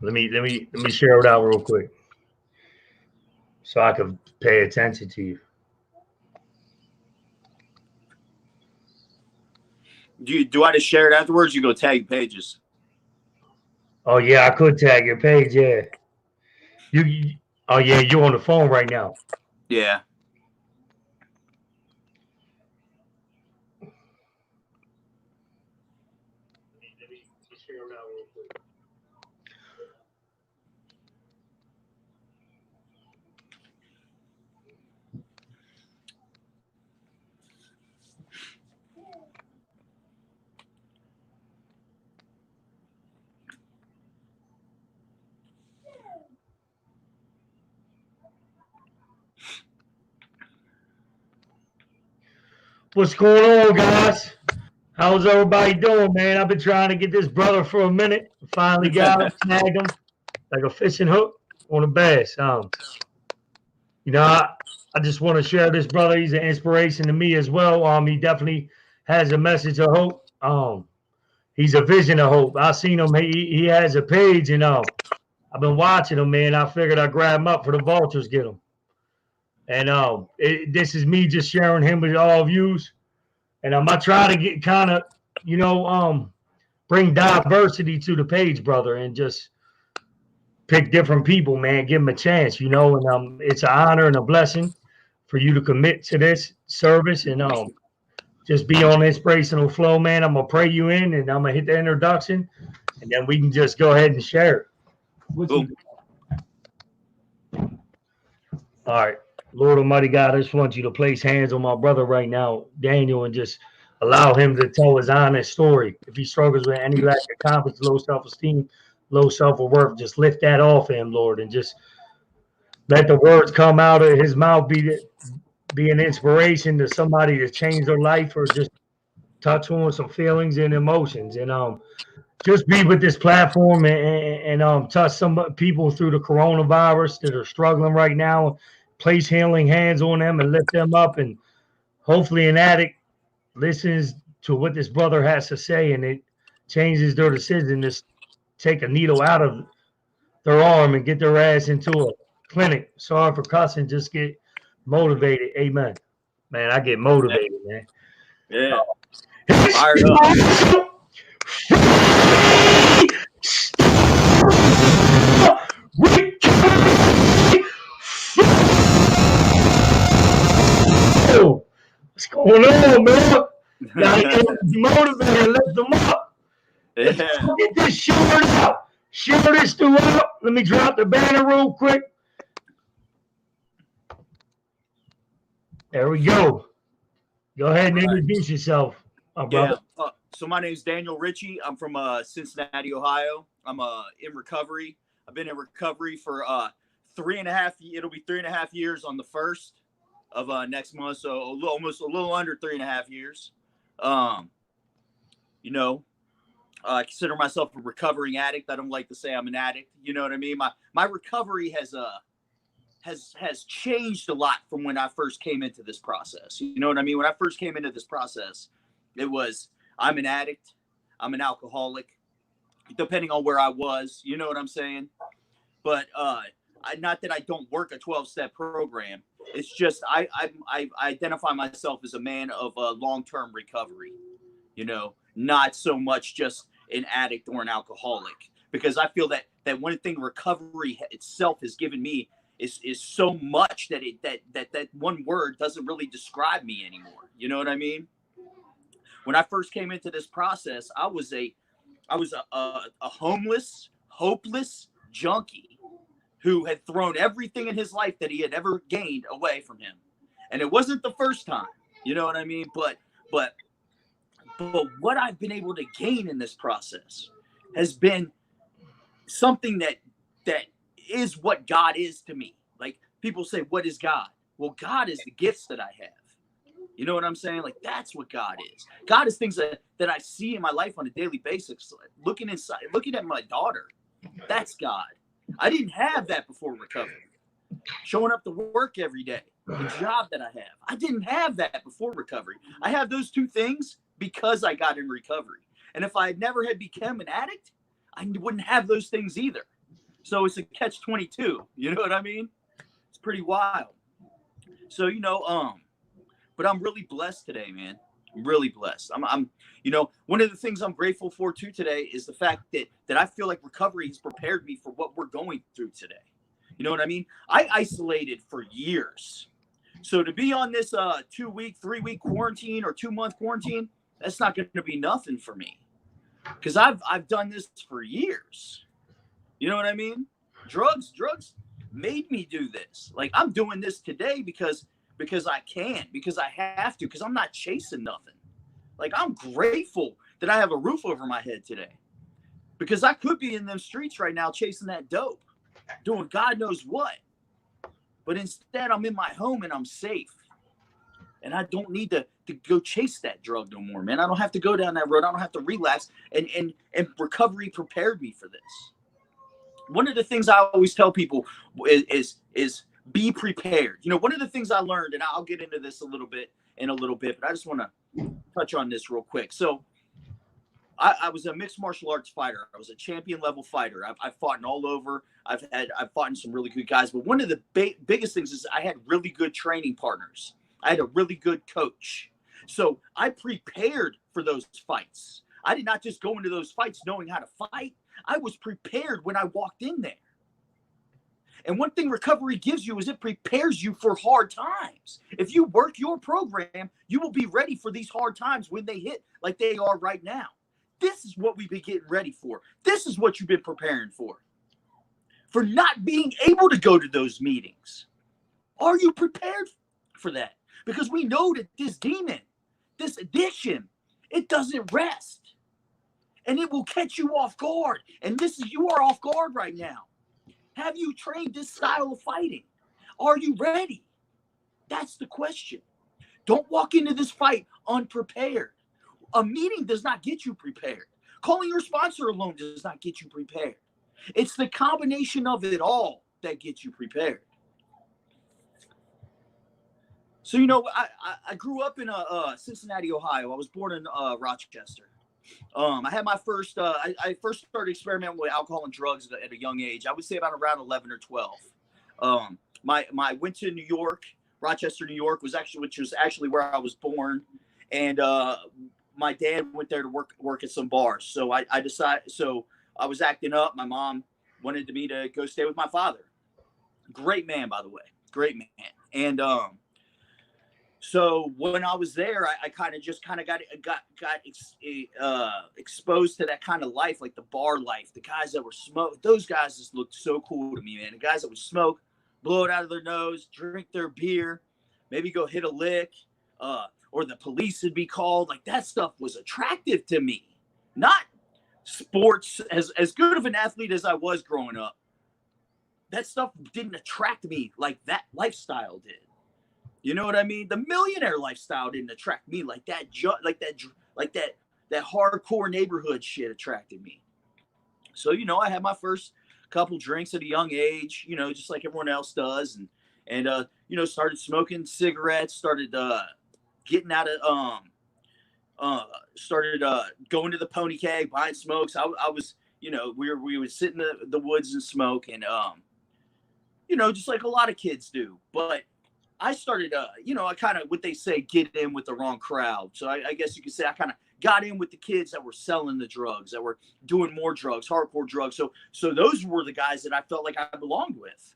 Let me share it out real quick so I can pay attention to you. Do I just share it afterwards? You go tag pages. Oh yeah, I could tag your page. Yeah, you oh yeah, you're on the phone right now. Yeah. Let me share it out real quick. What's going on, guys? How's everybody doing, man? I've been trying to get this brother for a minute. Finally got him, snagged him like a fishing hook on a bass. I just want to share this brother. He's an inspiration to me as well. He definitely has a message of hope. He's a vision of hope. I seen him. He has a page, and I've been watching him, man. I figured I'd grab him up for the vultures, get him. And this is me just sharing him with all views. And I'm gonna try to get kind of, you know, bring diversity to the page, brother, and just pick different people, man. Give them a chance, you know. And it's an honor and a blessing for you to commit to this service and just be on inspirational flow, man. I'm gonna pray you in, and I'm gonna hit the introduction, and then we can just go ahead and share it. Boom. All right. Lord Almighty God, I just want you to place hands on my brother right now, Daniel, and just allow him to tell his honest story. If he struggles with any lack of confidence, low self-esteem, low self-worth, just lift that off him, Lord, and just let the words come out of his mouth be an inspiration to somebody to change their life or just touch on some feelings and emotions. And just be with this platform and touch some people through the coronavirus that are struggling right now. Place healing hands on them and lift them up. And hopefully an addict listens to what this brother has to say and it changes their decision to take a needle out of their arm and get their ass into a clinic. Sorry for cussing, just get motivated. Amen. Man, I get motivated, man. Yeah. Fired up. What's going on, man? Gotta get motivated, lift them up. Let's get this shared out. Share this throughout. Let me drop the banner real quick. There we go. Go ahead and introduce yourself, my brother. Yeah. So my name's Daniel Ritchie. I'm from Cincinnati, Ohio. I'm in recovery. I've been in recovery for 3.5. It'll be 3.5 years on the 1st of next month. So almost a little under 3.5 years. You know, I consider myself a recovering addict. I don't like to say I'm an addict. You know what I mean? My recovery has changed a lot from when I first came into this process. You know what I mean? When I first came into this process, it was I'm an addict, I'm an alcoholic, depending on where I was. You know what I'm saying? But not that I don't work a 12-step program. It's just I identify myself as a man of long-term recovery. You know, not so much just an addict or an alcoholic, because I feel that one thing recovery itself has given me is so much that that one word doesn't really describe me anymore. You know what I mean? When I first came into this process, I was a homeless, hopeless junkie who had thrown everything in his life that he had ever gained away from him. And it wasn't the first time, you know what I mean? But what I've been able to gain in this process has been something that is what God is to me. Like people say, what is God? Well, God is the gifts that I have. You know what I'm saying? Like that's what God is. God is things that I see in my life on a daily basis. Looking inside, looking at my daughter, that's God. I didn't have that before recovery. Showing up to work every day, the job that I have. I didn't have that before recovery. I have those two things because I got in recovery. And if I had never had become an addict, I wouldn't have those things either. So it's a catch-22. You know what I mean? It's pretty wild. So, but I'm really blessed today, man. I'm really blessed. One of the things I'm grateful for too today is the fact that I feel like recovery has prepared me for what we're going through today. You know what I mean? I isolated for years. So to be on this 2-week, 3-week quarantine or 2-month quarantine, that's not going to be nothing for me. Because I've done this for years. You know what I mean? Drugs made me do this. Like, I'm doing this today because I can, because I have to, because I'm not chasing nothing. Like, I'm grateful that I have a roof over my head today, because I could be in them streets right now chasing that dope, doing God knows what. But instead, I'm in my home and I'm safe. And I don't need to go chase that drug no more, man. I don't have to go down that road. I don't have to relapse. And recovery prepared me for this. One of the things I always tell people is be prepared. One of the things I learned, and I'll get into this in a little bit, but I just want to touch on this real quick. So I was a mixed martial arts fighter. I was a champion level fighter. I've fought in all over. I've fought in some really good guys. But one of the biggest things is I had really good training partners. I had a really good coach. So I prepared for those fights. I did not just go into those fights knowing how to fight. I was prepared when I walked in there. And one thing recovery gives you is it prepares you for hard times. If you work your program, you will be ready for these hard times when they hit like they are right now. This is what we've been getting ready for. This is what you've been preparing for not being able to go to those meetings. Are you prepared for that? Because we know that this demon, this addiction, it doesn't rest. And it will catch you off guard. And you are off guard right now. Have you trained this style of fighting? Are you ready? That's the question. Don't walk into this fight unprepared. A meeting does not get you prepared. Calling your sponsor alone does not get you prepared. It's the combination of it all that gets you prepared. So, I grew up in Cincinnati, Ohio. I was born in Rochester. I had my first, I first started experimenting with alcohol and drugs at a young age. I would say about around 11 or 12. I went to New York, Rochester, New York, which was actually where I was born. And my dad went there to work at some bars. So I decided, so I was acting up. My mom wanted me to go stay with my father. Great man, by the way. Great man. And so when I was there, I got exposed to that kind of life, like the bar life. The guys that were smoke, those guys just looked so cool to me, man. The guys that would smoke, blow it out of their nose, drink their beer, maybe go hit a lick, or the police would be called. Like, that stuff was attractive to me. Not sports. As good of an athlete as I was growing up, that stuff didn't attract me like that lifestyle did. You know what I mean? The millionaire lifestyle didn't attract me like that. That hardcore neighborhood shit attracted me. So, I had my first couple drinks at a young age, just like everyone else does, and started smoking cigarettes, started getting out of started going to the Pony Keg, buying smokes. I was, we would sit in the woods and smoke, and just like a lot of kids do. But I started, I kind of, what they say, get in with the wrong crowd. So I guess you could say I kind of got in with the kids that were selling the drugs, that were doing more drugs, hardcore drugs. So those were the guys that I felt like I belonged with.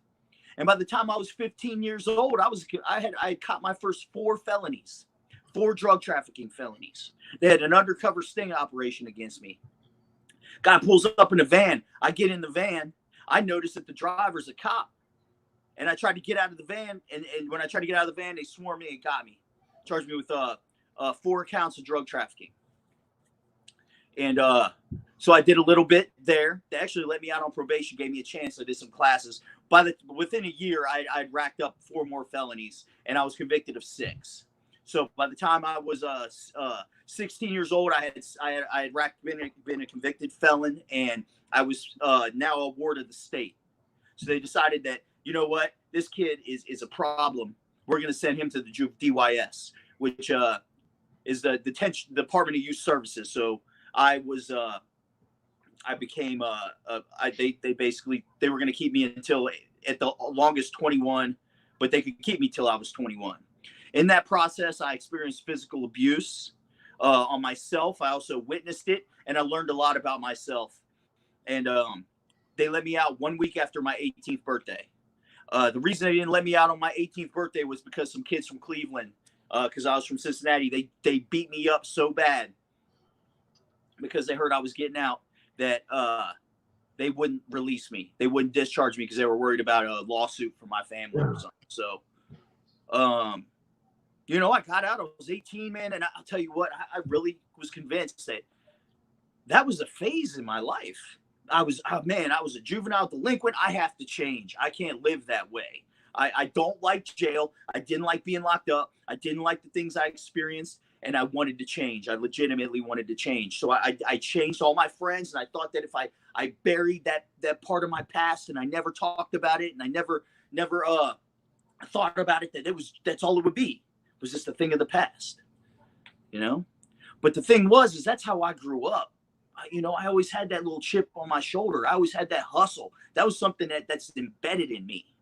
And by the time I was 15 years old, I had caught my first 4 felonies, 4 drug trafficking felonies. They had an undercover sting operation against me. Guy pulls up in a van. I get in the van. I notice that the driver's a cop. And I tried to get out of the van, and when I tried to get out of the van, they swarmed me and got me. Charged me with 4 counts of drug trafficking. And so I did a little bit there. They actually let me out on probation, gave me a chance. I did some classes. Within a year, I'd racked up 4 more felonies, and I was convicted of 6. So by the time I was 16 years old, I had been a convicted felon, and I was now a ward of the state. So they decided that, you know what, this kid is a problem. We're going to send him to the DYS, which is the Department of Youth Services. So I was I became they basically they were going to keep me until at the longest 21, but they could keep me till I was 21. In that process, I experienced physical abuse on myself. I also witnessed it, and I learned a lot about myself. And they let me out 1 week after my 18th birthday. The reason they didn't let me out on my 18th birthday was because some kids from Cleveland, because I was from Cincinnati, they beat me up so bad because they heard I was getting out that they wouldn't release me. They wouldn't discharge me because they were worried about a lawsuit from my family or something. So, you know, I got out. I was 18, man, and I'll tell you what, I really was convinced that was a phase in my life. I was a juvenile delinquent. I have to change. I can't live that way. I don't like jail. I didn't like being locked up. I didn't like the things I experienced, and I wanted to change. I legitimately wanted to change. So I changed all my friends, and I thought that if I buried that part of my past and I never talked about it and I never thought about it, that's all it would be. It was just a thing of the past, you know? But the thing is that's how I grew up. You know, I always had that little chip on my shoulder. I always had that hustle. That was something that's embedded in me,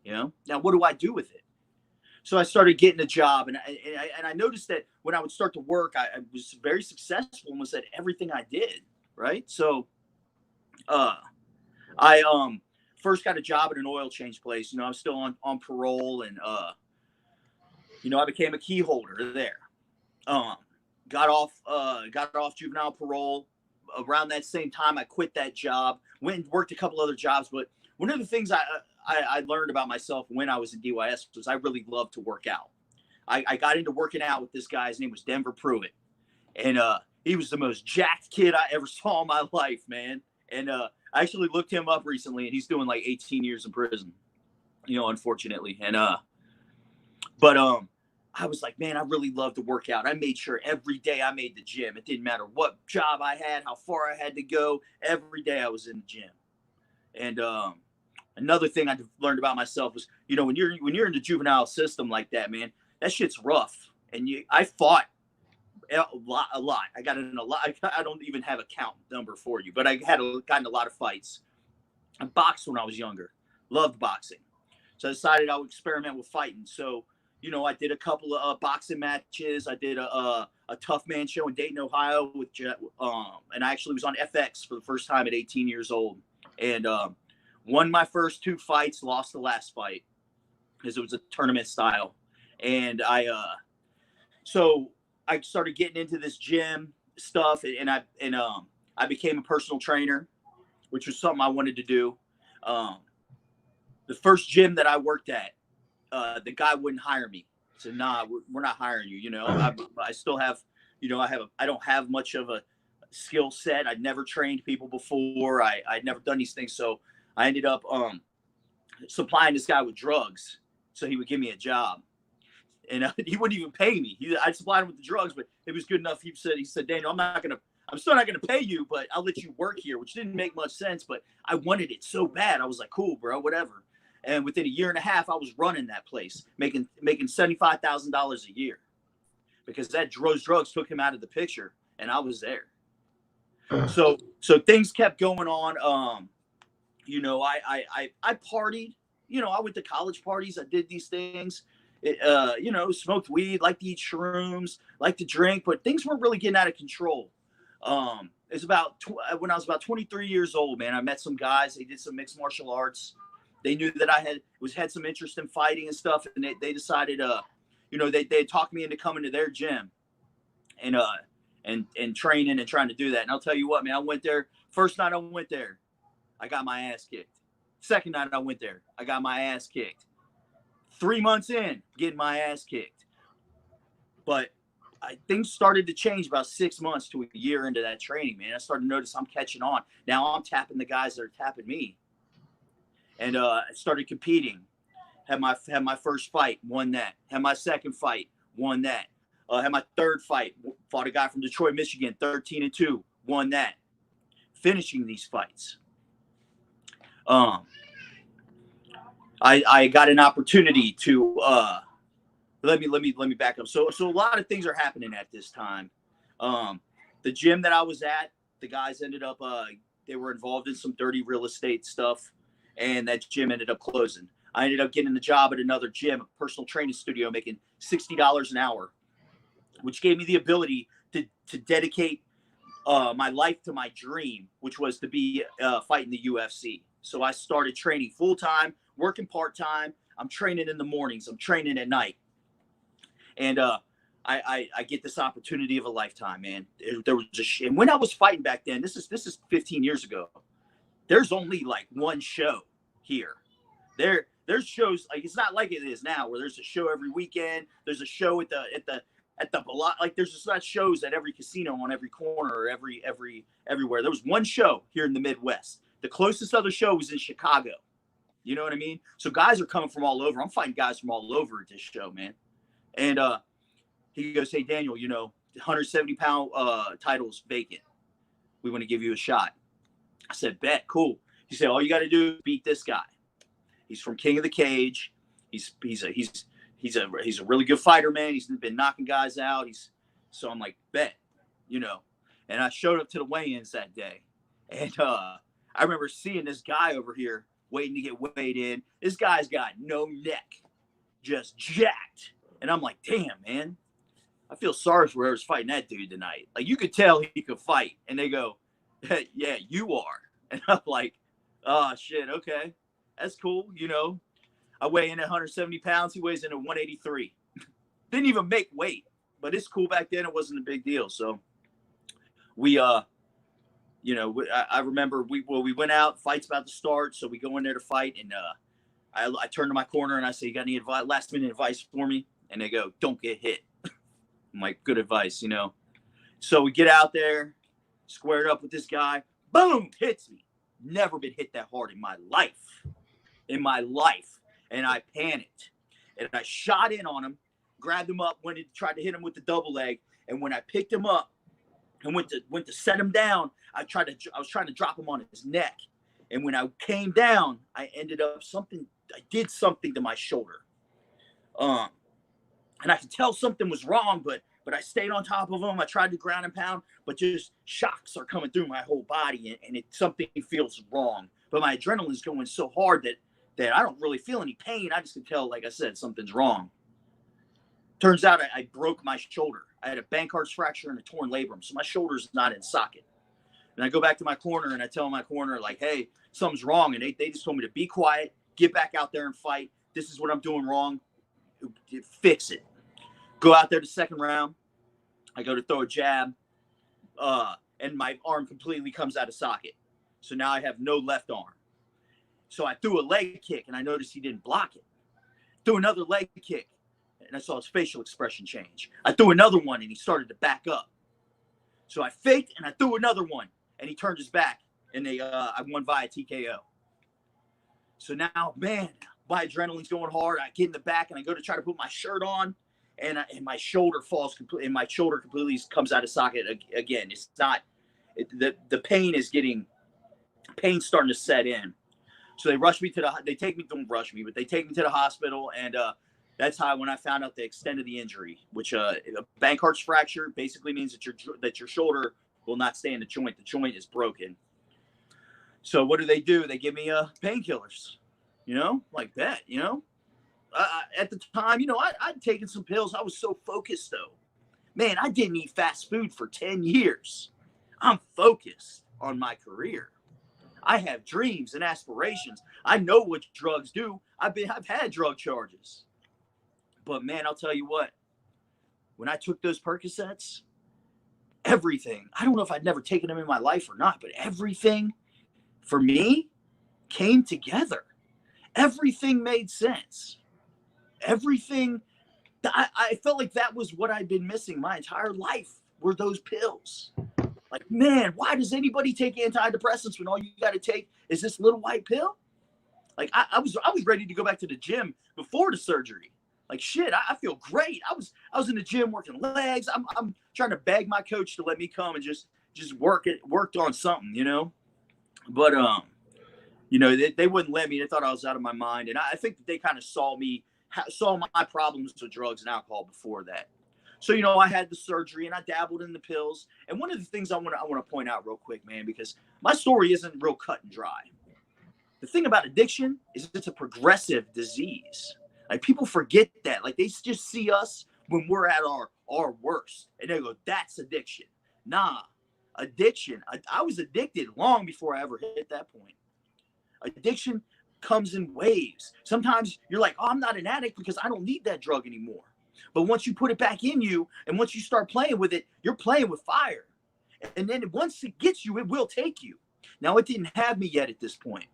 you know? Now, what do I do with it? So I started getting a job, and I noticed that when I would start to work, I was very successful almost at everything I did, right? So I first got a job at an oil change place. You know, I'm still on parole, and you know, I became a key holder there. Got off juvenile parole. Around that same time, I quit that job, went and worked a couple other jobs. But one of the things I learned about myself when I was in DYS was I really loved to work out. I got into working out with this guy. His name was Denver Pruitt. And he was the most jacked kid I ever saw in my life, man. And I actually looked him up recently, and he's doing like 18 years in prison, you know, unfortunately. And but I was like, man, I really love to work out. I made sure every day I made the gym. It didn't matter what job I had, how far I had to go. Every day I was in the gym. And another thing I learned about myself was, you know, when you're in the juvenile system like that, man, that shit's rough. And I fought a lot. I got in a lot. I don't even have a count number for you, but I had gotten a lot of fights. I boxed when I was younger. Loved boxing. So I decided I would experiment with fighting. So, you know, I did a couple of boxing matches. I did a tough man show in Dayton, Ohio with and I actually was on FX for the first time at 18 years old, and won my first 2 fights, lost the last fight because it was a tournament style. And so I started getting into this gym stuff, and I became a personal trainer, which was something I wanted to do. The first gym that I worked at, the guy wouldn't hire me. He said, nah, we're not hiring you. You know, I still have, you know, I don't have much of a skill set. I'd never trained people before. I'd never done these things. So I ended up supplying this guy with drugs so he would give me a job. And he wouldn't even pay me. I'd supply him with the drugs, but it was good enough. He said, Daniel, I'm still not going to pay you, but I'll let you work here, which didn't make much sense, but I wanted it so bad. I was like, cool, bro, whatever. And within a year and a half, I was running that place, making $75,000 a year, because those drugs took him out of the picture, and I was there. So things kept going on. You know, I partied. You know, I went to college parties. I did these things. You know, smoked weed, liked to eat shrooms, liked to drink, but things weren't really getting out of control. It's about when I was about 23 years old, man. I met some guys. They did some mixed martial arts. They knew that I had some interest in fighting and stuff, and they decided, you know, they talked me into coming to their gym, and training and trying to do that. And I'll tell you what, man, I went there. First night I went there, I got my ass kicked. Second night I went there, I got my ass kicked. 3 months in, getting my ass kicked. But things started to change about 6 months to a year into that training, man. I started to notice I'm catching on. Now I'm tapping the guys that are tapping me. And I started competing. Had my first fight, won that. Had my second fight, won that. Had my third fight, fought a guy from Detroit, Michigan, 13-2, won that. Finishing these fights. I got an opportunity to let me back up. So a lot of things are happening at this time. The gym that I was at, the guys ended up They were involved in some dirty real estate stuff, and that gym ended up closing. I ended up getting a job at another gym, a personal training studio, making $60 an hour, which gave me the ability to dedicate my life to my dream, which was to be fighting the UFC. So I started training full time, working part time. I'm training in the mornings. I'm training at night, and I get this opportunity of a lifetime, man. There was and when I was fighting back then, this is 15 years ago. There's only like one show here. There's shows, like, it's not like it is now where there's a show every weekend. There's a show at the like, there's just not shows at every casino on every corner or everywhere. There was one show here in the Midwest. The closest other show was in Chicago. You know what I mean? So guys are coming from all over. I'm fighting guys from all over at this show, man. And he goes, "Hey, Daniel, 170-pound title's vacant. We want to give you a shot." I said, "Bet, cool." He said, "All you got to do is beat this guy. He's from King of the Cage. He's a really good fighter, man. He's been knocking guys out." So I'm like, "Bet," And I showed up to the weigh-ins that day, and I remember seeing this guy over here waiting to get weighed in. This guy's got no neck, just jacked, and I'm like, "Damn, man, I feel sorry for whoever's fighting that dude tonight." Like, you could tell he could fight, and they go, "Hey, yeah, you are," and I'm like, "Oh shit, okay, that's cool." I weigh in at 170 pounds. He weighs in at 183. Didn't even make weight, but it's cool. Back then, it wasn't a big deal. So I remember we went out, fight's about to start. So we go in there to fight. And I turn to my corner and I say, "You got any last minute advice for me?" And they go, "Don't get hit." I'm like, "Good advice, So we get out there, squared up with this guy. Boom, hits me. Never been hit that hard in my life. And I panicked, and I shot in on him, grabbed him up, tried to hit him with the double leg. And when I picked him up and went to set him down, I was trying to drop him on his neck. And when I came down, I did something to my shoulder. And I could tell something was wrong, but I stayed on top of him. I tried to ground and pound, but just shocks are coming through my whole body, and something feels wrong. But my adrenaline's going so hard that I don't really feel any pain. I just can tell, like I said, something's wrong. Turns out I broke my shoulder. I had a Bankart's fracture and a torn labrum, so my shoulder's not in socket. And I go back to my corner, and I tell my corner, like, "Hey, something's wrong." And they just told me to be quiet, get back out there and fight. This is what I'm doing wrong. Fix it. Go out there the second round. I go to throw a jab, and my arm completely comes out of socket. So now I have no left arm. So I threw a leg kick, and I noticed he didn't block it. Threw another leg kick, and I saw his facial expression change. I threw another one, and he started to back up. So I faked, and I threw another one, and he turned his back, and I won via TKO. So now, man, my adrenaline's going hard. I get in the back, and I go to try to put my shirt on, and my shoulder falls completely, and my shoulder completely comes out of socket again. It's not the pain's starting to set in. So they rush me they take me to the hospital. And that's how, when I found out the extent of the injury, which a Bankart's fracture basically means that your shoulder will not stay in the joint. The joint is broken. So what do? They give me painkillers, like that, at the time, I'd taken some pills. I was so focused, though. Man, I didn't eat fast food for 10 years. I'm focused on my career. I have dreams and aspirations. I know what drugs do. I've had drug charges. But man, I'll tell you what, when I took those Percocets, everything, I don't know if I'd never taken them in my life or not, but everything for me came together. Everything made sense. Everything, I felt like that was what I'd been missing my entire life, were those pills. Like, man, why does anybody take antidepressants when all you got to take is this little white pill? Like, I was ready to go back to the gym before the surgery. Like, shit, I feel great. I was in the gym working legs. I'm trying to beg my coach to let me come and just worked on something, But they wouldn't let me. They thought I was out of my mind, and I think that they kind of saw my problems with drugs and alcohol before that. So, you know, I had the surgery and I dabbled in the pills. And one of the things I want to point out real quick, man, because my story isn't real cut and dry. The thing about addiction is it's a progressive disease. Like, people forget that. Like, they just see us when we're at our worst and they go, that's addiction. Nah, addiction. I was addicted long before I ever hit that point. Addiction comes in waves. Sometimes you're like, oh, I'm not an addict because I don't need that drug anymore. But once you put it back in you and once you start playing with it, you're playing with fire. And then once it gets you, it will take you. Now, it didn't have me yet at this point.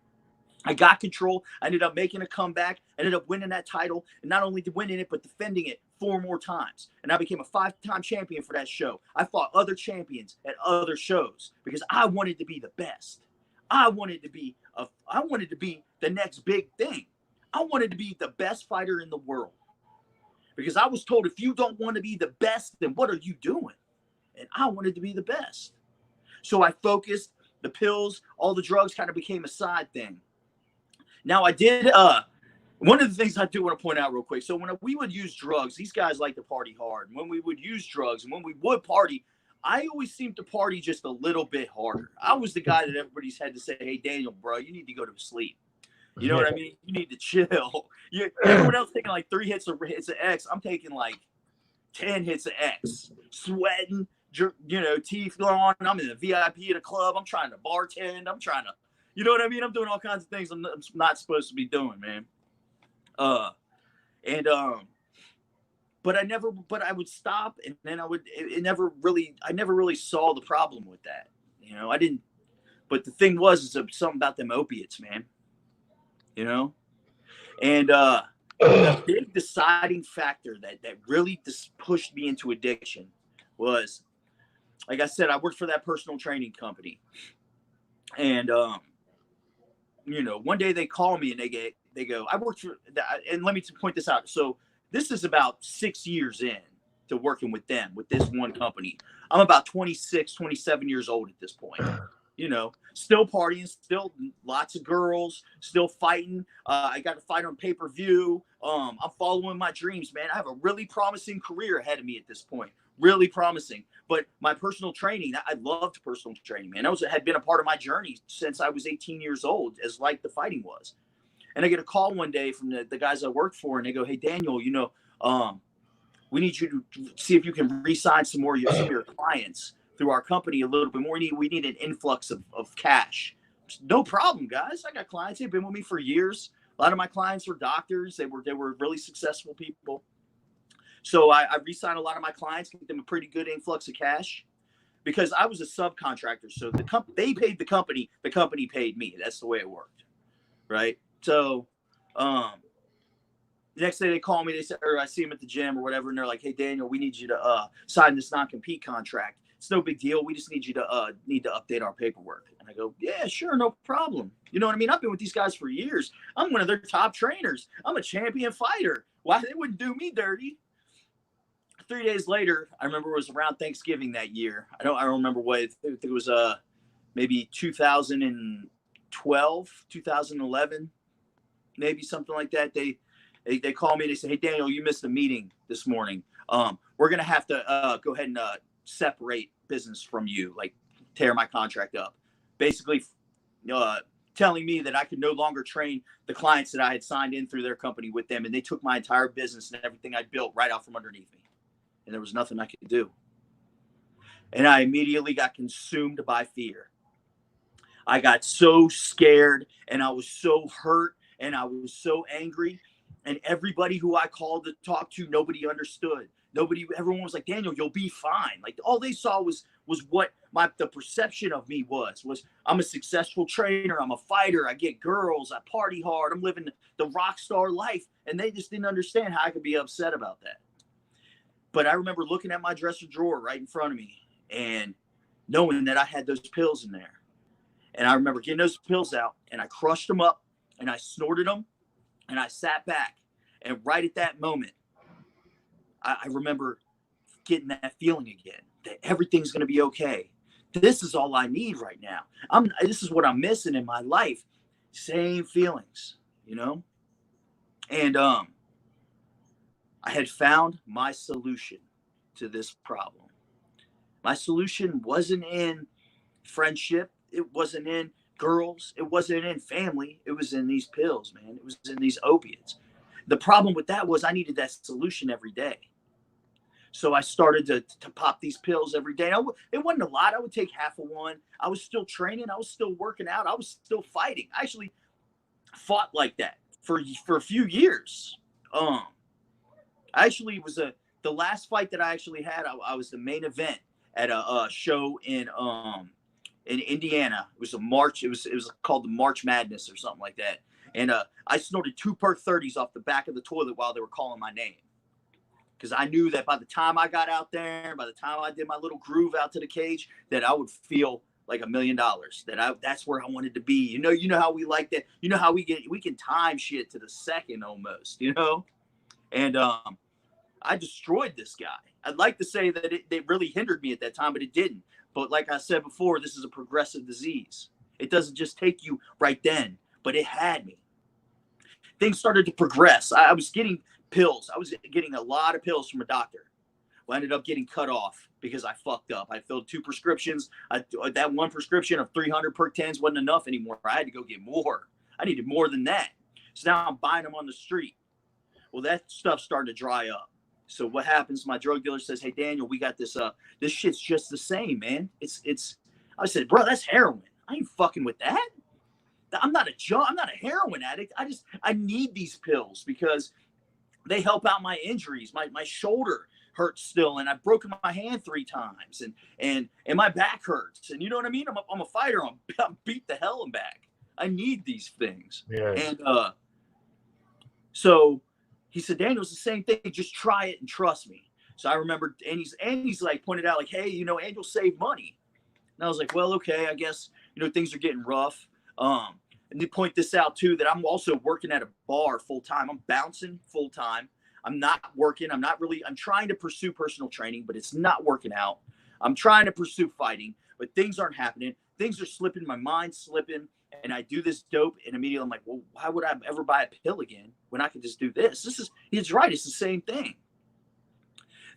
I got control. I ended up making a comeback. I ended up winning that title. And not only winning it, but defending it 4 more times. And I became a 5-time champion for that show. I fought other champions at other shows because I wanted to be the best. I wanted to be the next big thing. I wanted to be the best fighter in the world. Because I was told, if you don't want to be the best, then what are you doing? And I wanted to be the best. So I focused. The pills, all the drugs kind of became a side thing. Now, I did, one of the things I do want to point out real quick. So when we would use drugs, these guys like to party hard. When we would use drugs and when we would party, I always seemed to party just a little bit harder. I was the guy that everybody's had to say, hey, Daniel, bro, you need to go to sleep. You know what I mean? You need to chill. Everyone else taking like 3 hits of X. I'm taking like 10 hits of X. Sweating, you know, teeth gone. I'm in the VIP at a club. I'm trying to bartend. I'm trying to, you know what I mean? I'm doing all kinds of things I'm not supposed to be doing, man. But I would stop and then I never really saw the problem with that. You know, I didn't, but the thing was something about them opiates, man. You know, and the big deciding factor that really pushed me into addiction was, like I said, I worked for that personal training company, and you know, one day they call me and they go, I worked for that, and let me point this out. So this is about 6 years in to working with them, with this one company. I'm about 26, 27 years old at this point. You know, still partying, still lots of girls, still fighting. I got to fight on pay-per-view. I'm following my dreams, man. I have a really promising career ahead of me at this point. Really promising. But my personal training, I loved personal training, man. That had been a part of my journey since I was 18 years old, as like the fighting was. And I get a call one day from the guys I worked for, and they go, hey, Daniel, you know, we need you to see if you can re-sign some of your clients through our company a little bit more. We need an influx of cash. No problem, guys. I got clients. They've been with me for years. A lot of my clients were doctors. They were really successful people. So I re-signed a lot of my clients, get them a pretty good influx of cash because I was a subcontractor. So they paid the company paid me. That's the way it worked. Right. So the next day they call me, they said, or I see them at the gym or whatever. And they're like, hey, Daniel, we need you to sign this non-compete contract. It's no big deal. We just need you to update our paperwork. And I go, yeah, sure, no problem. You know what I mean? I've been with these guys for years. I'm one of their top trainers. I'm a champion fighter. Why they wouldn't do me dirty? 3 days later, I remember it was around Thanksgiving that year. I don't remember what. I think it was maybe 2012, 2011, maybe something like that. They call me. They say, hey, Daniel, you missed a meeting this morning. We're gonna have to go ahead and separate business from you, like tear my contract up, basically telling me that I could no longer train the clients that I had signed in through their company with them. And they took my entire business and everything I built right out from underneath me. And there was nothing I could do. And I immediately got consumed by fear. I got so scared and I was so hurt and I was so angry. And everybody who I called to talk to, nobody understood. Everyone was like, Daniel, you'll be fine. Like, all they saw was what the perception of me was I'm a successful trainer. I'm a fighter. I get girls. I party hard. I'm living the rock star life. And they just didn't understand how I could be upset about that. But I remember looking at my dresser drawer right in front of me and knowing that I had those pills in there. And I remember getting those pills out and I crushed them up and I snorted them and I sat back. And right at that moment, I remember getting that feeling again, that everything's going to be okay. This is all I need right now. This is what I'm missing in my life. Same feelings, you know? And I had found my solution to this problem. My solution wasn't in friendship. It wasn't in girls. It wasn't in family. It was in these pills, man. It was in these opiates. The problem with that was I needed that solution every day. So I started to pop these pills every day. It wasn't a lot. I would take half of one. I was still training. I was still working out. I was still fighting. I actually fought like that for a few years. Actually was the last fight that I actually had. I was the main event at a show in Indiana. It was a March. It was called the March Madness or something like that. And I snorted 2 perk 30s off the back of the toilet while they were calling my name. Because I knew that by the time I got out there, by the time I did my little groove out to the cage, that I would feel like $1 million. That's where I wanted to be. You know how we like that. You know how we can time shit to the second almost. And I destroyed this guy. I'd like to say that it really hindered me at that time, but it didn't. But like I said before, this is a progressive disease. It doesn't just take you right then, but it had me. Things started to progress. I was getting pills. I was getting a lot of pills from a doctor. Well, I ended up getting cut off because I fucked up. I filled 2 prescriptions. That one prescription of 300 perk 10s wasn't enough anymore. I had to go get more. I needed more than that. So now I'm buying them on the street. Well, that stuff's starting to dry up. So what happens? My drug dealer says, "Hey, Daniel, we got this. This shit's just the same, man. It's." I said, "Bro, that's heroin. I ain't fucking with that. I'm not a heroin addict. I need these pills because they help out my injuries. My shoulder hurts still, and I've broken my hand 3 times, and my back hurts. And you know what I mean? I'm a fighter. I'm beat the hell and back. I need these things." Yeah. And so he said, "Daniel, it's the same thing. Just try it and trust me." So I remember Andy's like pointed out like, "Hey, Angel saved money." And I was like, "Well, okay, I guess, things are getting rough." And they point this out too, that I'm also working at a bar full time. I'm bouncing full time. I'm not working. I'm trying to pursue personal training, but it's not working out. I'm trying to pursue fighting, but things aren't happening. Things are slipping. My mind's slipping. And I do this dope, and immediately I'm like, well, why would I ever buy a pill again when I could just do this? He's right. It's the same thing.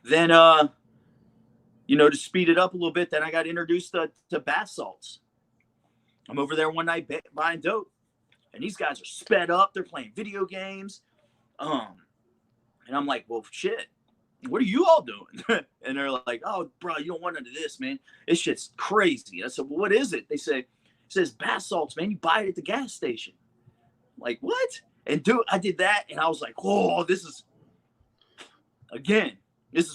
Then, to speed it up a little bit, then I got introduced to bath salts. I'm over there one night buying dope, and these guys are sped up. They're playing video games. And I'm like, well, shit, what are you all doing? And they're like, oh, bro, you don't want none of this, man. This shit's crazy. I said, well, what is it? They say, it says bath salts, man. You buy it at the gas station. I'm like, what? And dude, I did that, and I was like, oh, this is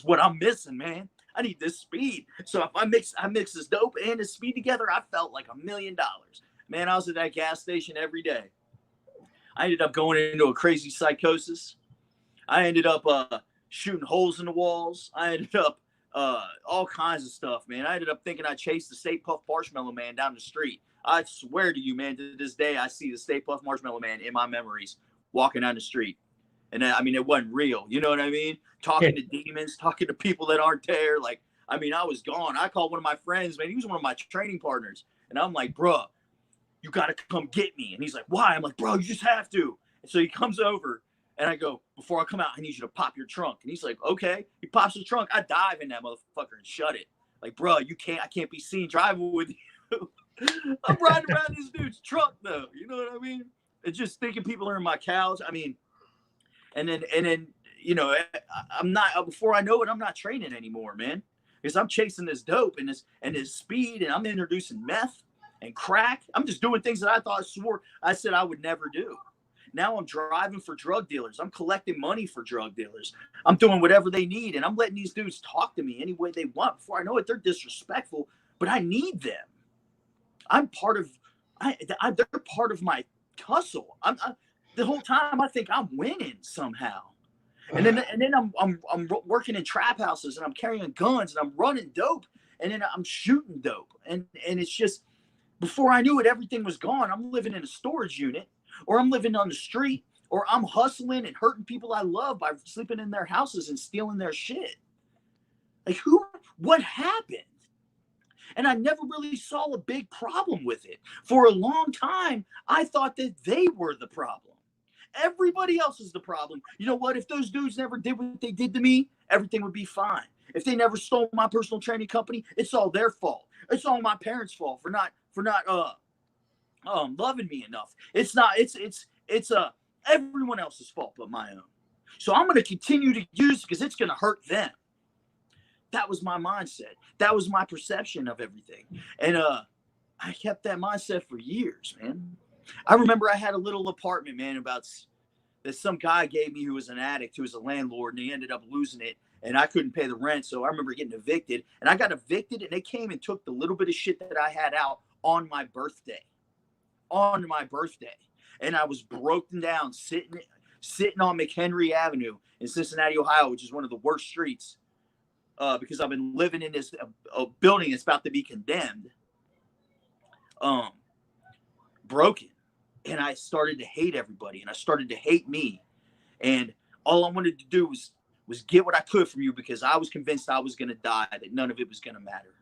what I'm missing, man. I need this speed. So if I mix this dope and this speed together, I felt like $1 million. Man, I was at that gas station every day. I ended up going into a crazy psychosis. I ended up shooting holes in the walls. I ended up all kinds of stuff, man. I ended up thinking I chased the Stay Puft Marshmallow Man down the street. I swear to you, man, to this day, I see the Stay Puft Marshmallow Man in my memories walking down the street. And it wasn't real. You know what I mean? Talking to demons, talking to people that aren't there. Like, I was gone. I called one of my friends, man. He was one of my training partners. And I'm like, bro, you got to come get me. And he's like, why? I'm like, bro, you just have to. And so he comes over, and I go, before I come out, I need you to pop your trunk. And he's like, okay. He pops the trunk. I dive in that motherfucker and shut it. Like, bro, I can't be seen driving with you. I'm riding around this dude's truck, though. You know what I mean? It's just thinking people are in my couch. And then, I'm not, before I know it, I'm not training anymore, man. Because I'm chasing this dope and this speed, and I'm introducing meth and crack. I'm just doing things that I said I would never do. Now I'm driving for drug dealers. I'm collecting money for drug dealers. I'm doing whatever they need, and I'm letting these dudes talk to me any way they want. Before I know it, they're disrespectful, but I need them. They're part of my tussle. The whole time I think I'm winning somehow. And then I'm working in trap houses, and I'm carrying guns, and I'm running dope, and then I'm shooting dope. And it's just, before I knew it, everything was gone. I'm living in a storage unit, or I'm living on the street, or I'm hustling and hurting people I love by sleeping in their houses and stealing their shit. Like, what happened? And I never really saw a big problem with it. For a long time, I thought that they were the problem. Everybody else is the problem. You know what? If those dudes never did what they did to me, everything would be fine. If they never stole my personal training company, it's all their fault. It's all my parents' fault for not loving me enough. It's everyone else's fault but my own. So I'm going to continue to use it because it's going to hurt them. That was my mindset. That was my perception of everything. And I kept that mindset for years, man. I remember I had a little apartment, man, that some guy gave me who was an addict, who was a landlord, and he ended up losing it, and I couldn't pay the rent. So I remember getting evicted, and I got evicted, and they came and took the little bit of shit that I had out on my birthday. On my birthday. And I was broken down, sitting on McHenry Avenue in Cincinnati, Ohio, which is one of the worst streets, because I've been living in this building that's about to be condemned. Broken. And I started to hate everybody, and I started to hate me. And all I wanted to do was get what I could from you, because I was convinced I was going to die, that none of it was going to matter.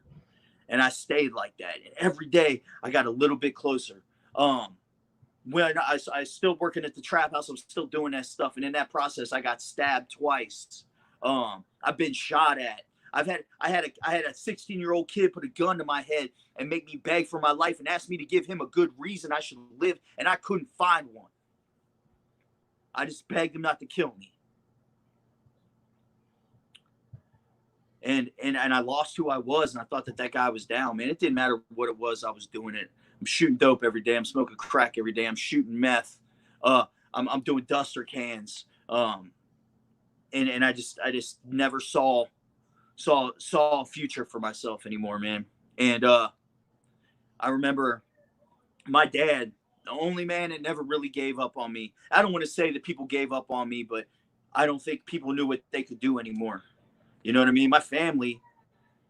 And I stayed like that. And every day I got a little bit closer. When I was still working at the trap house, I was still doing that stuff. And in that process, I got stabbed twice. I've been shot at. I had a 16-year-old kid put a gun to my head and make me beg for my life and ask me to give him a good reason I should live, and I couldn't find one. I just begged him not to kill me. And I lost who I was, and I thought that guy was down, man. It didn't matter what it was. I was doing it. I'm shooting dope every day. I'm smoking crack every day. I'm shooting meth. I'm doing duster cans. And I just never saw a future for myself anymore, man. And I remember my dad, the only man that never really gave up on me. I don't want to say that people gave up on me, but I don't think people knew what they could do anymore. You know what I mean? My family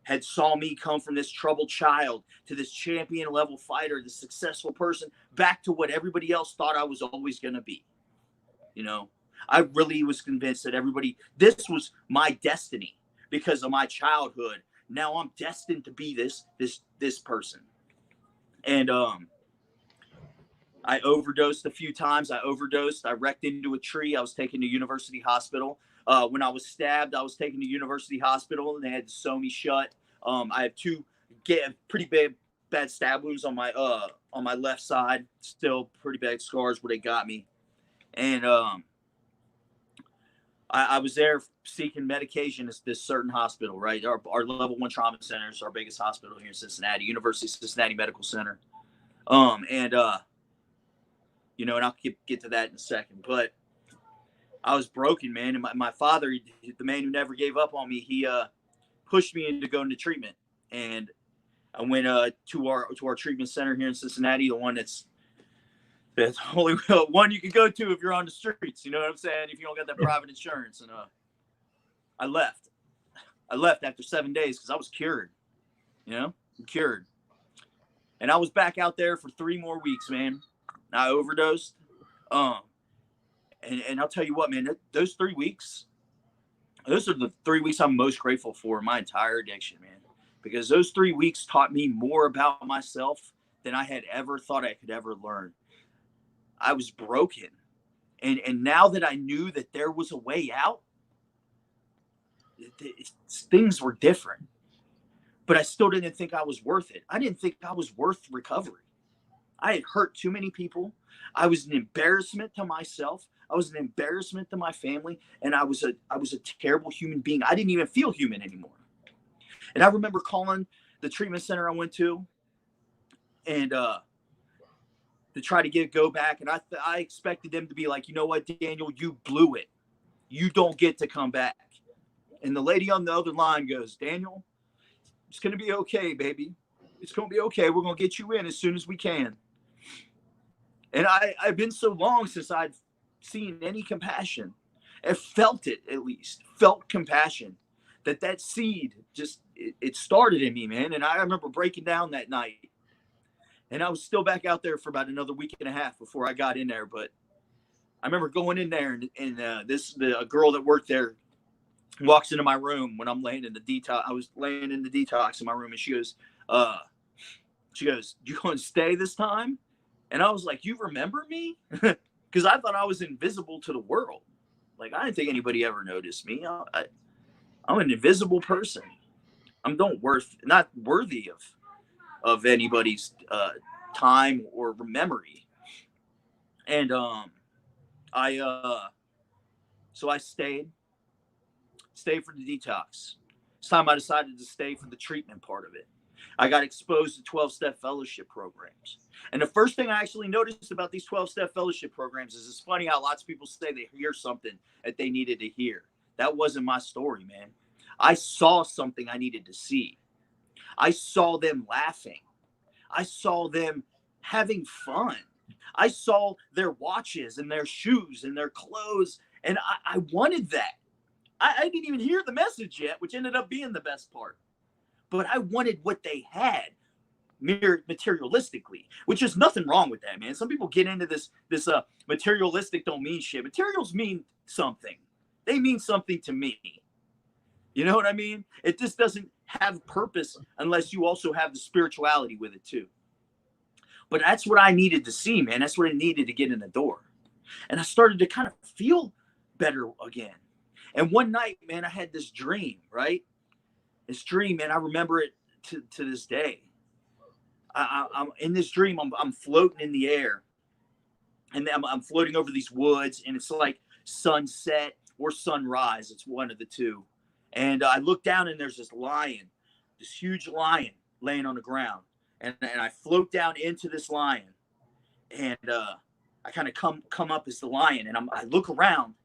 had saw me come from this troubled child to this champion level fighter, this successful person, back to what everybody else thought I was always going to be. You know, I really was convinced that this was my destiny because of my childhood. Now I'm destined to be this person. And I overdosed a few times. I wrecked into a tree. I was taken to University Hospital. When I was stabbed, I was taken to University Hospital, and they had to sew me shut. I have two pretty bad stab wounds on my left side. Still pretty bad scars where they got me. And I was there seeking medication at this certain hospital, right? Our level 1 trauma center is our biggest hospital here in Cincinnati, University of Cincinnati Medical Center. And I'll get to that in a second. But I was broken, man. And my father, the man who never gave up on me, he pushed me into going to treatment. And I went to our treatment center here in Cincinnati, the one that's only one you can go to if you're on the streets. You know what I'm saying? If you don't got that private insurance. And I left after 7 days because I was cured. I'm cured. And I was back out there for 3 more weeks, man. I overdosed. And I'll tell you what, man, those 3 weeks, those are the 3 weeks I'm most grateful for in my entire addiction, man. Because those 3 weeks taught me more about myself than I had ever thought I could ever learn. I was broken. And now that I knew that there was a way out, things were different. But I still didn't think I was worth it. I didn't think I was worth recovery. I had hurt too many people. I was an embarrassment to myself. I was an embarrassment to my family. And I was a terrible human being. I didn't even feel human anymore. And I remember calling the treatment center I went to and to try to go back. And I expected them to be like, you know what, Daniel, you blew it. You don't get to come back. And the lady on the other line goes, Daniel, it's going to be okay, baby. It's going to be okay. We're going to get you in as soon as we can. And I've been so long since I'd seen any compassion. I felt it, at least. Felt compassion. That seed just, it started in me, man. And I remember breaking down that night. And I was still back out there for about another week and a half before I got in there. But I remember going in there and a girl that worked there walks into my room when I'm laying in the detox. I was laying in the detox in my room, and she goes, you going to stay this time? And I was like, you remember me? Because I thought I was invisible to the world. Like, I didn't think anybody ever noticed me. I'm an invisible person. I'm not worthy of anybody's time or memory. And I so I stayed for the detox. This time I decided to stay for the treatment part of it. I got exposed to 12-step fellowship programs. And the first thing I actually noticed about these 12-step fellowship programs is it's funny how lots of people say they hear something that they needed to hear. That wasn't my story, man. I saw something I needed to see. I saw them laughing. I saw them having fun. I saw their watches and their shoes and their clothes, and I wanted that. I didn't even hear the message yet, which ended up being the best part. But I wanted what they had materialistically, which is nothing wrong with that, man. Some people get into this materialistic don't mean shit. Materials mean something. They mean something to me. You know what I mean? It just doesn't have purpose unless you also have the spirituality with it too. But that's what I needed to see, man. That's what I needed to get in the door. And I started to kind of feel better again. And one night, man, I had this dream, right? This dream, man, I remember it to this day. I'm in this dream. I'm floating in the air, and I'm floating over these woods, and it's like sunset or sunrise. It's one of the two. And I look down, and there's this lion, this huge lion laying on the ground. And I float down into this lion, and I kind of come up as the lion, and I look around,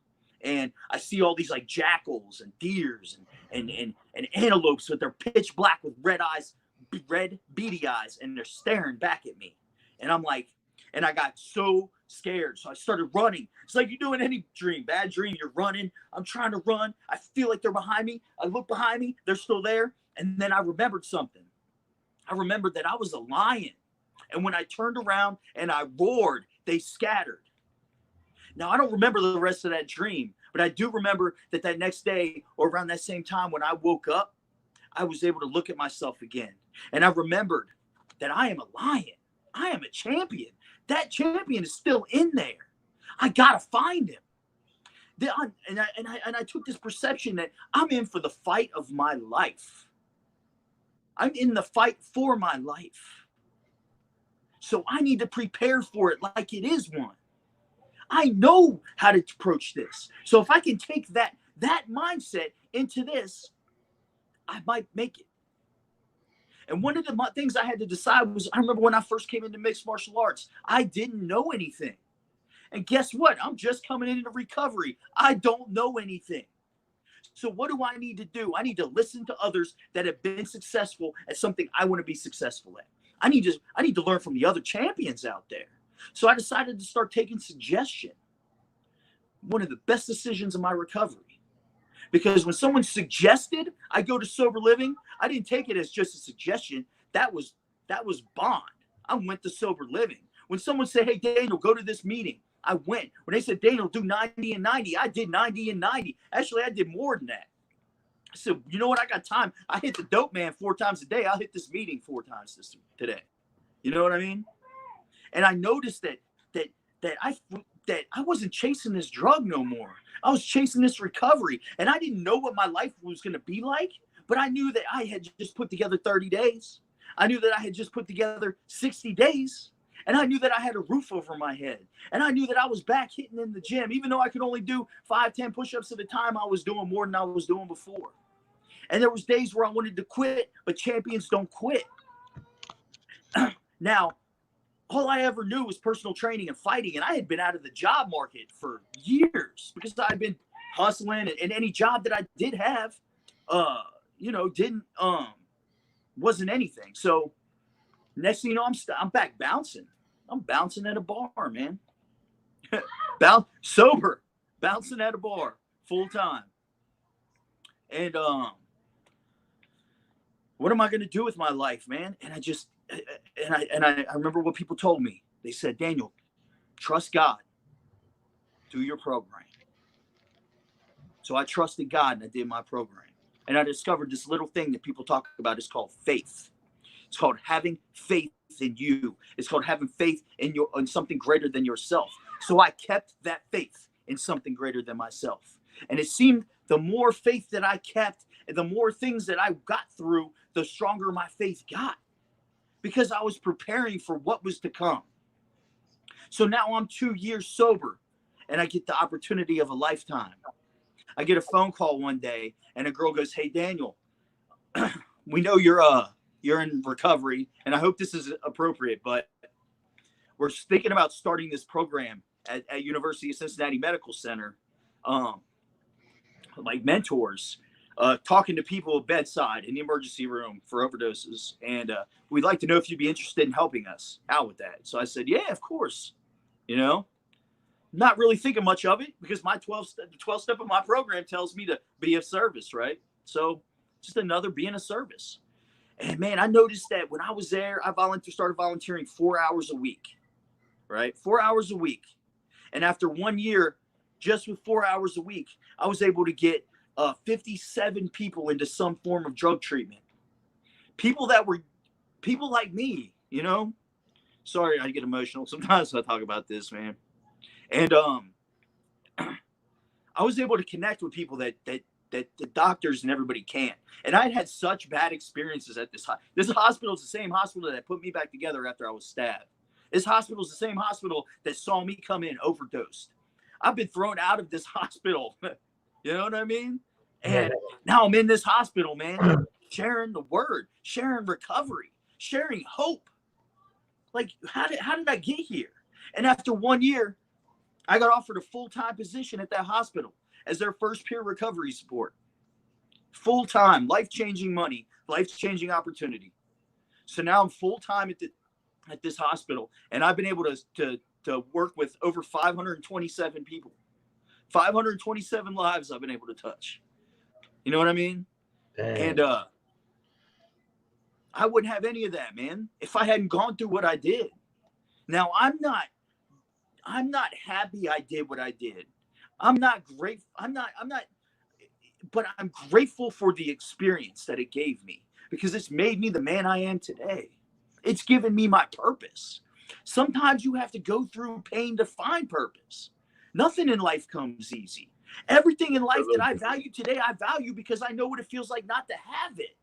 and I see all these like jackals and deers and antelopes with their pitch black with red beady eyes, and they're staring back at me. And I'm like, and I got so scared, so I started running. It's like you do in any dream, bad dream, you're running. I'm trying to run. I feel like they're behind me. I look behind me, they're still there. And then I remembered something. I remembered that I was a lion. And when I turned around and I roared, they scattered. Now, I don't remember the rest of that dream, but I do remember that next day or around that same time when I woke up, I was able to look at myself again. And I remembered that I am a lion. I am a champion. That champion is still in there. I got to find him. And I took this perception that I'm in for the fight of my life. I'm in the fight for my life. So I need to prepare for it like it is one. I know how to approach this. So if I can take that mindset into this, I might make it. And one of the things I had to decide was, I remember when I first came into mixed martial arts, I didn't know anything. And guess what? I'm just coming into recovery. I don't know anything. So what do I need to do? I need to listen to others that have been successful at something I want to be successful at. I need to learn from the other champions out there. So I decided to start taking suggestion. One of the best decisions of my recovery. Because when someone suggested I go to sober living, I didn't take it as just a suggestion. That was bond. I went to sober living. When someone said, hey, Daniel, go to this meeting, I went. When they said, Daniel, do 90 and 90, I did 90 and 90. Actually, I did more than that. I said, you know what? I got time. I hit the dope man 4 times a day. I'll hit this meeting 4 times today. You know what I mean? And I noticed that I wasn't chasing this drug no more. I was chasing this recovery. And I didn't know what my life was going to be like, but I knew that I had just put together 30 days. I knew that I had just put together 60 days. And I knew that I had a roof over my head. And I knew that I was back hitting in the gym. Even though I could only do 5-10 push-ups at a time, I was doing more than I was doing before. And there was days where I wanted to quit, but champions don't quit. Now, all I ever knew was personal training and fighting. And I had been out of the job market for years because I'd been hustling, and any job that I did have, wasn't anything. So next thing you know, I'm back bouncing. I'm bouncing at a bar, man. Sober, bouncing at a bar full time. And what am I going to do with my life, man? And I remember what people told me. They said, Daniel, trust God. Do your program. So I trusted God and I did my program. And I discovered this little thing that people talk about. It's called faith. It's called having faith in you. It's called having faith in something greater than yourself. So I kept that faith in something greater than myself. And it seemed the more faith that I kept, And the more things that I got through, the stronger my faith got, because I was preparing for what was to come. So now I'm 2 years sober, and I get the opportunity of a lifetime. I get a phone call one day, and a girl goes, "Hey, Daniel, we know you're in recovery, and I hope this is appropriate, but we're thinking about starting this program at University of Cincinnati Medical Center, like mentors, talking to people bedside in the emergency room for overdoses, and we'd like to know if you'd be interested in helping us out with that." So I said, "Yeah, of course." Not really thinking much of it, because my 12 step of my program tells me to be of service, right? So just another being of service. And man, I noticed that when I was there, I started volunteering 4 hours a week, right? 4 hours a week. And after 1 year, just with 4 hours a week, I was able to get 57 people into some form of drug treatment. People like me, Sorry, I get emotional sometimes when I talk about this, man. And I was able to connect with people that the doctors and everybody can't. And I'd had such bad experiences at this hospital is the same hospital that put me back together after I was stabbed. This hospital is the same hospital that saw me come in overdosed. I've been thrown out of this hospital. You know what I mean? And now I'm in this hospital, man, sharing the word, sharing recovery, sharing hope. Like, how did I get here? And after 1 year, I got offered a full-time position at that hospital as their first peer recovery support. Full-time, life-changing money, life-changing opportunity. So now I'm full-time at this hospital, and I've been able to work with over 527 people. 527 lives I've been able to touch. You know what I mean? Dang. And I wouldn't have any of that, man, if I hadn't gone through what I did. Now, I'm not happy I did what I did. I'm not grateful. But I'm grateful for the experience that it gave me, because it's made me the man I am today. It's given me my purpose. Sometimes you have to go through pain to find purpose. Nothing in life comes easy. Everything in life that I value today, I value because I know what it feels like not to have it.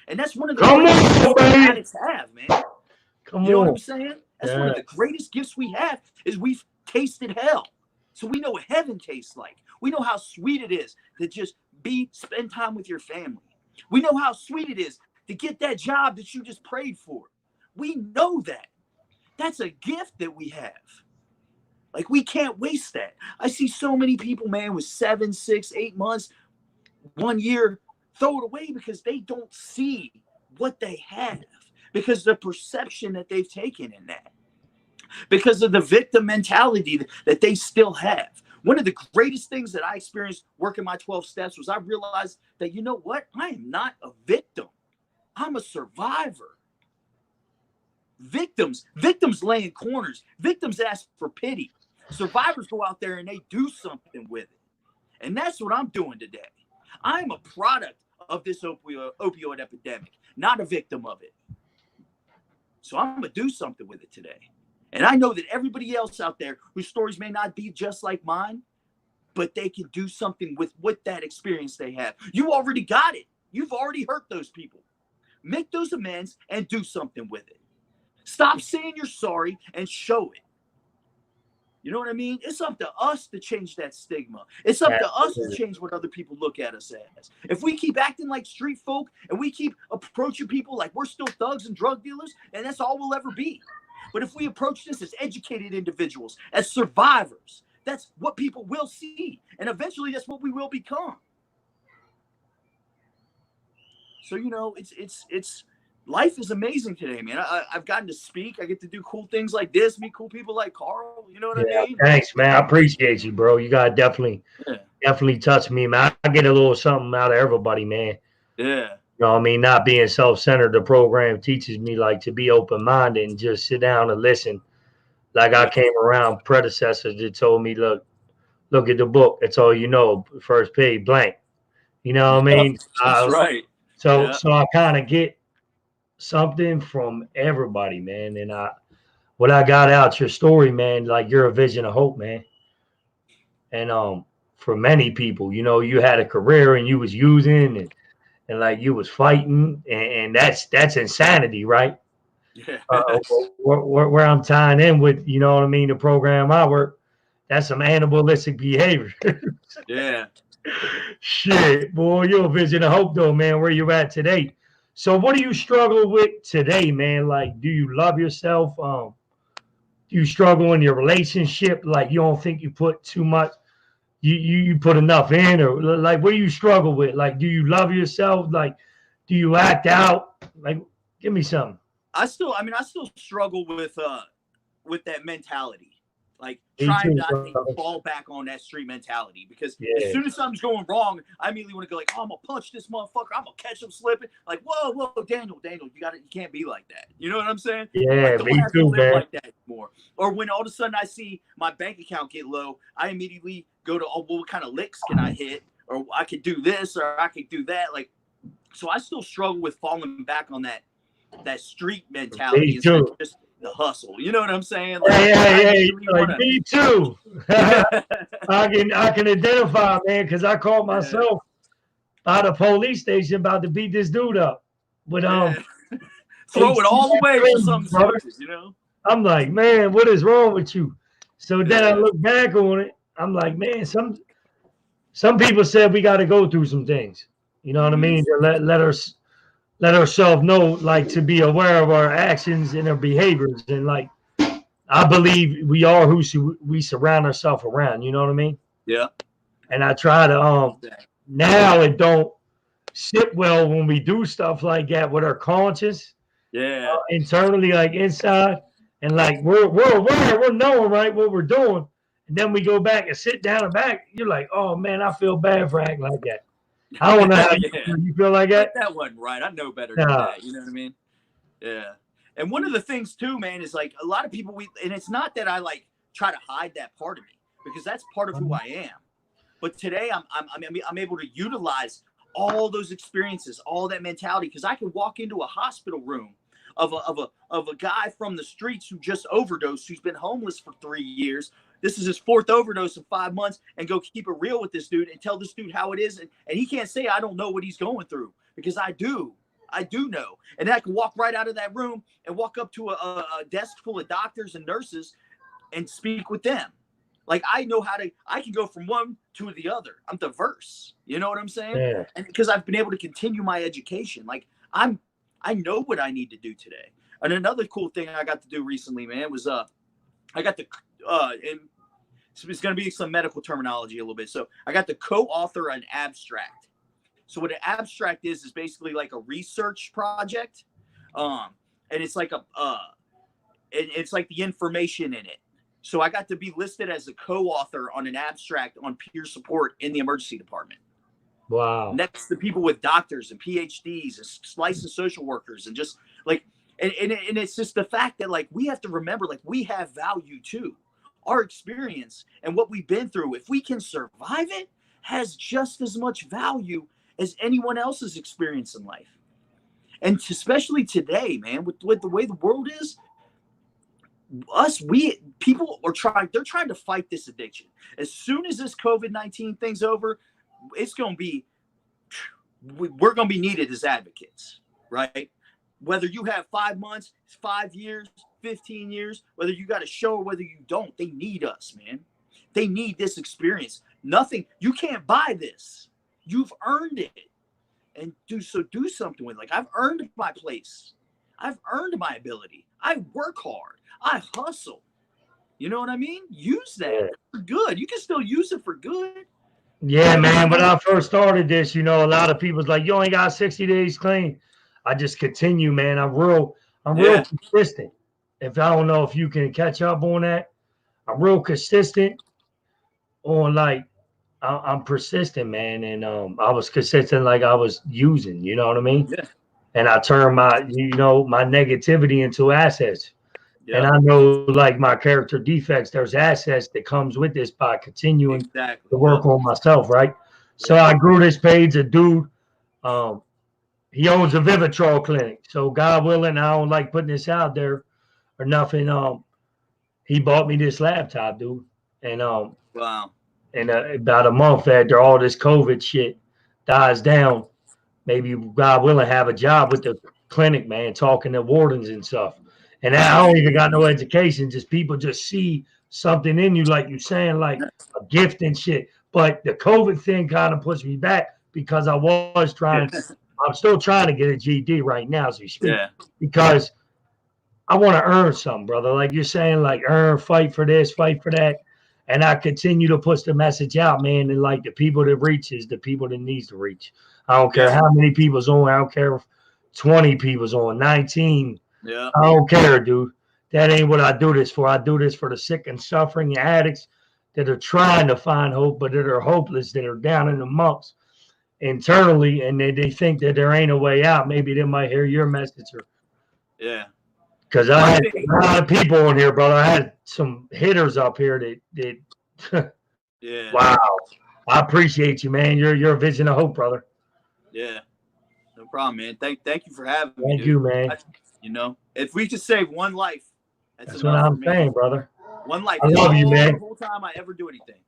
And that's one of the greatest gifts addicts have, man. You know what I'm saying? That's one of the greatest gifts we have, is we've tasted hell. So we know what heaven tastes like. We know how sweet it is to just spend time with your family. We know how sweet it is to get that job that you just prayed for. We know that. That's a gift that we have. Like, we can't waste that. I see so many people, man, with 7, 6, 8 months, 1 year, throw it away because they don't see what they have, because the perception that they've taken in that, because of the victim mentality that they still have. One of the greatest things that I experienced working my 12 steps was I realized that, you know what? I am not a victim. I'm a survivor. Victims lay in corners. Victims ask for pity. Survivors go out there and they do something with it. And that's what I'm doing today. I'm a product of this opioid epidemic, not a victim of it. So I'm going to do something with it today. And I know that everybody else out there whose stories may not be just like mine, but they can do something with that experience they have. You already got it. You've already hurt those people. Make those amends and do something with it. Stop saying you're sorry and show it. You know what I mean? It's up to us to change that stigma. It's up to us to change what other people look at us as. If we keep acting like street folk and we keep approaching people like we're still thugs and drug dealers, and that's all we'll ever be. But if we approach this as educated individuals, as survivors, that's what people will see. And eventually that's what we will become. So, it's life is amazing today, man. I've gotten to speak. I get to do cool things like this, meet cool people like Carl. You know what I mean? Thanks, man. I appreciate you, bro. You got definitely touch me, man. I get a little something out of everybody, man. Yeah. You know what I mean? Not being self-centered. The program teaches me like to be open-minded and just sit down and listen. Like I came around predecessors that told me, look at the book. That's all you know. First page blank. You know what I mean? That's right. So I kind of get something from everybody, man. And what I got out your story, man, like you're a vision of hope, man. And for many people, you had a career and you was using, and and like you was fighting, and that's insanity, right? Yeah. Where I'm tying in with, you know what I mean, the program I work, that's some animalistic behavior. Yeah. Shit, boy, you're a vision of hope though, man, where you at today. So what do you struggle with today, man? Like, do you love yourself? Do you struggle in your relationship? Like you don't think you put too much, you put enough in, or like what do you struggle with? Like, do you love yourself? Like, do you act out? Like, give me something. I still struggle with that mentality. Like Me trying too, not to brother. fall back on that street mentality because as Yeah. soon as something's going wrong, I immediately want to go like, oh, I'm gonna punch this motherfucker. I'm gonna catch him slipping. Like, whoa, Daniel, you can't be like that. You know what I'm saying? Yeah, Like, don't me have to too, live man. like that anymore. Or when all of a sudden I see my bank account get low, I immediately go to, oh, well, what kind of licks can I hit? Or I could do this, or I could do that. Like, so I still struggle with falling back on that street mentality Me instead too. of just the hustle. You know what I'm saying? Like, I Hey, really like want to. me too. Yeah. I can identify, man, because I caught Yeah. myself by the police station about to beat this dude up with Yeah. Throw it 18 all away for something brother. stupid, you know? I'm like, man, what is wrong with you? So then I Yeah. look back on it. I'm like, man, some people said we got to go through some things. You know what I Mhm. mean? To let ourselves know, like, to be aware of our actions and our behaviors, and like I believe we are who we surround ourselves around. You know what I mean? Yeah. And I try to now it don't sit well when we do stuff like that with our conscience Yeah. internally, like inside, and like we're aware, we're knowing right what we're doing, and then we go back and sit down and back. You're like, oh man, I feel bad for acting like that. I don't know how Yeah. you feel like Like that. that wasn't right. I know better than Nah, that. You know what I mean? Yeah. And one of the things too, man, is like a lot of people and it's not that I like try to hide that part of me because that's part of who I am. But today I'm able to utilize all those experiences, all that mentality, because I can walk into a hospital room of a guy from the streets who just overdosed, who's been homeless for 3 years. This is his fourth overdose in 5 months, and go keep it real with this dude and tell this dude how it is. And he can't say I don't know what he's going through because I do. I do know. And I can walk right out of that room and walk up to a desk full of doctors and nurses and speak with them. Like I know I can go from one to the other. I'm diverse. You know what I'm saying? yeah, And because I've been able to continue my education, like I know what I need to do today. And another cool thing I got to do recently, man, was I got to and it's going to be some medical terminology a little bit. So I got to co-author an abstract. So what an abstract is basically like a research project, and it's like it's like the information in it. So I got to be listed as a co-author on an abstract on peer support in the emergency department, wow, next to people with doctors and PhDs and licensed social workers and just like, and it's just the fact that like we have to remember like we have value too. Our experience and what we've been through, if we can survive it, has just as much value as anyone else's experience in life. And especially today, man, with the way the world is, people are they're trying to fight this addiction. As soon as this COVID-19 thing's over, it's going to be, we're going to be needed as advocates, right? Whether you have 5 months, 5 years, 15 years, whether you got a show or whether you don't, they need us, man. They need this experience. You can't buy this. You've earned it. And do something with it. Like I've earned my place. I've earned my ability. I work hard. I hustle. You know what I mean? Use that for good. You can still use it for good. yeah, man. When I first started this, a lot of people's like, you only got 60 days clean. I just continue, man. I'm real consistent. If I don't know if you can catch up on that, I'm real consistent on like I'm persistent, man, and I was consistent like I was using, you know what I mean? Yeah. And I turned my my negativity into assets. Yeah. And I know like my character defects, there's assets that comes with this by continuing Exactly. to work on myself, right? So I grew this page. A dude, he owns a Vivitrol clinic. So God willing, I don't like putting this out there or nothing. He bought me this laptop, dude, and Wow. and about a month after all this COVID shit dies down, maybe God willing, have a job with the clinic, man, talking to wardens and stuff. And I don't even got no education. Just people just see something in you, like you saying, like a gift and shit. But the COVID thing kind of pushed me back because I was trying. I'm still trying to get a GD right now as we speak because I want to earn something, brother. Like you're saying, like earn, fight for this, fight for that. And I continue to push the message out, man. And like the people that reaches, the people that needs to reach. I don't care how many people's on. I don't care if 20 people's on, 19. Yeah. I don't care, dude. That ain't what I do this for. I do this for the sick and suffering addicts that are trying to find hope, but that are hopeless, that are down in the mumps internally, and they think that there ain't a way out. Maybe they might hear your message. Because I had a lot of people on here, brother. I had some hitters up here that wow. I appreciate you, man. You're a vision of hope, brother. Yeah. No problem, man. Thank you for having me. Thank you, man. You know, if we just save one life, that's what I'm saying, brother. One life. I love you, man. The whole time I ever do anything.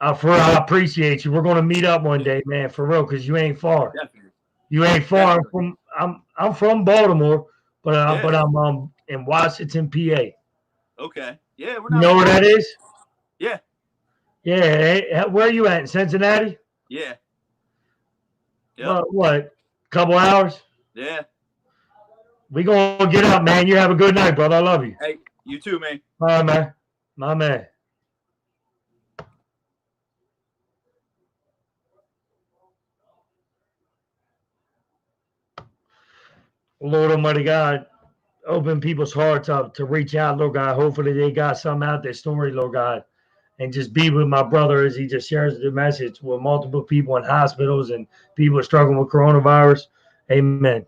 I appreciate you. We're gonna meet up one day, man, for real, because you ain't far. Definitely. You ain't far. I'm from Baltimore, but I'm in Washington, PA. Okay. Yeah, we're not. You know where that is? Yeah. Yeah. Where are you at? In Cincinnati? Yeah. Yep. What? Couple hours? Yeah. We gonna get out, man. You have a good night, brother. I love you. Hey, you too, man. All right, man. My man. Lord Almighty God, open people's hearts up to reach out, Lord God. Hopefully they got something out their story, Lord God. And just be with my brother as he just shares the message with multiple people in hospitals and people struggling with coronavirus. Amen.